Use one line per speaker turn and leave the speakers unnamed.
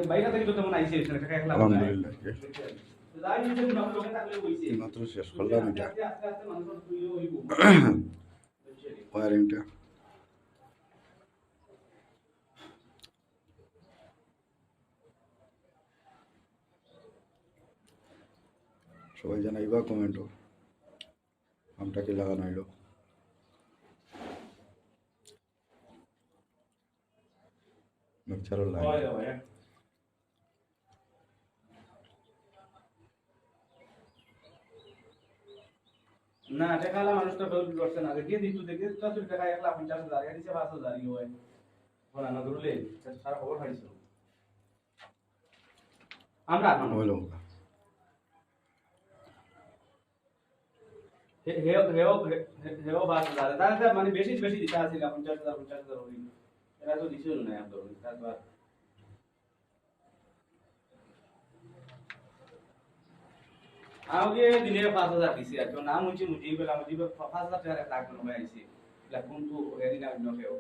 বাইরে থেকে তো তেমন আইছে এখানে টাকা একলা
আলহামদুলিল্লাহ
যাই নিচে আপনার লোকে থাকলে হইছে
মাত্র শেষ করলাম এটা
আস্তে আস্তে মানুষ দুইও হইব
ওয়ারিংটা সবাই জানাইবা কমেন্টও আমটা কি লাগানো হইলো মিক্সারও লাগে
না টাকা মানুষ তো ফেরত করছে না দেখে দিত দেখে 50 টাকা 1,50,000 এর দিছে 5,000 ই হয় বলা না ধরলে সারা খবর পাইছো আমরা
হইলো
হেও 5,000 তাহলে মানে বেশি বেশি দিতে আছে 50,000 হই এরা তো দিছিল না এত তারপর আগে দিনে 5,000 দিছি আর তো নাম হচ্ছে মুজিব 5,000 টাকা লাগবে না আইছি লা কোন তো এরিনা নকেও